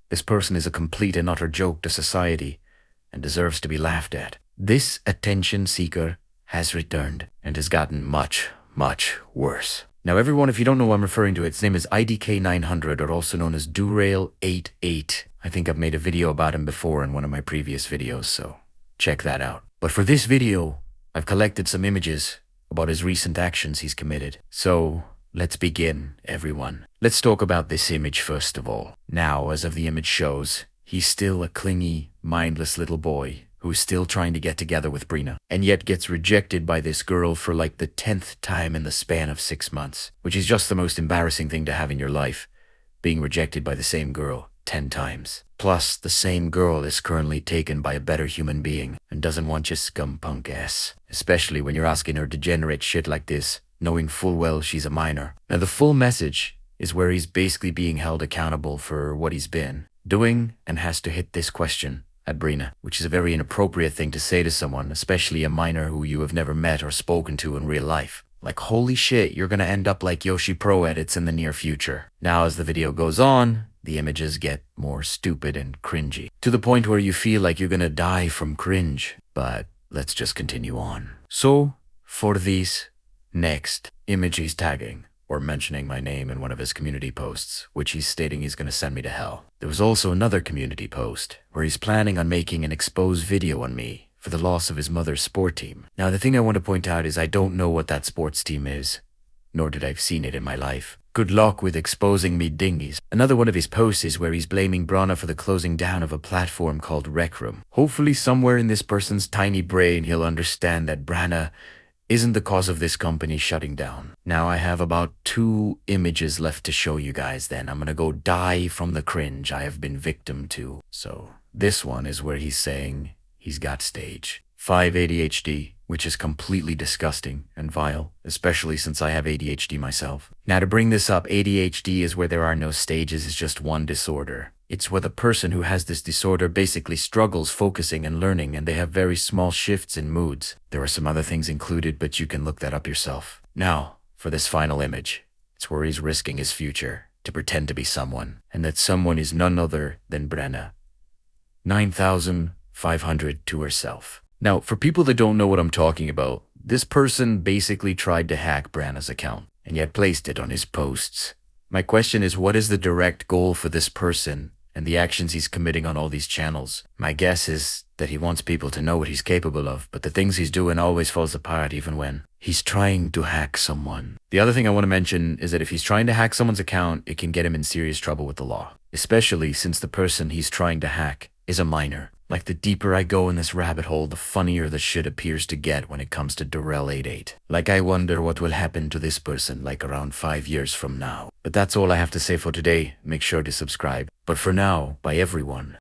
This person is a complete and utter joke to society and deserves to be laughed at. This attention seeker has returned and has gotten much, much worse. Now everyone, if you don't know what I'm referring to, its name is IDK900, or also known as Durail88. I think I've made a video about him before in one of my previous videos, so check that out. But for this video, I've collected some images about his recent actions he's committed. So let's begin, everyone. Let's talk about this image first of all. Now, as of the image shows, he's still a clingy, mindless little boy who's still trying to get together with Brina, and yet gets rejected by this girl for like the 10th time in the span of 6 months, which is just the most embarrassing thing to have in your life, being rejected by the same girl 10 times. Plus, the same girl is currently taken by a better human being and doesn't want your scum punk ass, especially when you're asking her to generate shit like this, knowing full well she's a minor. Now, the full message is where he's basically being held accountable for what he's been doing and has to hit this question at Brina, which is a very inappropriate thing to say to someone, especially a minor who you have never met or spoken to in real life. Like, holy shit, you're gonna end up like Yoshi Pro edits in the near future. Now, as the video goes on, the images get more stupid and cringy, to the point where you feel like you're gonna die from cringe. But let's just continue on. So, for these next image, he's tagging or mentioning my name in one of his community posts, which he's stating he's gonna send me to hell. There was also another community post where he's planning on making an exposed video on me for the loss of his mother's sport team. Now, the thing I want to point out is I don't know what that sports team is, nor did I've seen it in my life. Good luck with exposing me dingies. Another one of his posts is where he's blaming Brana for the closing down of a platform called Rec Room. Hopefully somewhere in this person's tiny brain he'll understand that Brana isn't the cause of this company shutting down. Now I have about 2 images left to show you guys then. I'm gonna go die from the cringe I have been victim to. So this one is where he's saying he's got stage 5 ADHD, which is completely disgusting and vile, especially since I have ADHD myself. Now, to bring this up, ADHD is where there are no stages, it's just one disorder. It's where the person who has this disorder basically struggles focusing and learning, and they have very small shifts in moods. There are some other things included, but you can look that up yourself. Now, for this final image, it's where he's risking his future to pretend to be someone, and that someone is none other than Brenna. 9,500 to herself. Now, for people that don't know what I'm talking about, this person basically tried to hack Branna's account, and yet placed it on his posts. My question is, what is the direct goal for this person and the actions he's committing on all these channels? My guess is that he wants people to know what he's capable of, but the things he's doing always falls apart even when he's trying to hack someone. The other thing I want to mention is that if he's trying to hack someone's account, it can get him in serious trouble with the law, especially since the person he's trying to hack is a minor. Like, the deeper I go in this rabbit hole, the funnier the shit appears to get when it comes to Durrell88. Like, I wonder what will happen to this person like around 5 years from now. But that's all I have to say for today. Make sure to subscribe. But for now, bye everyone.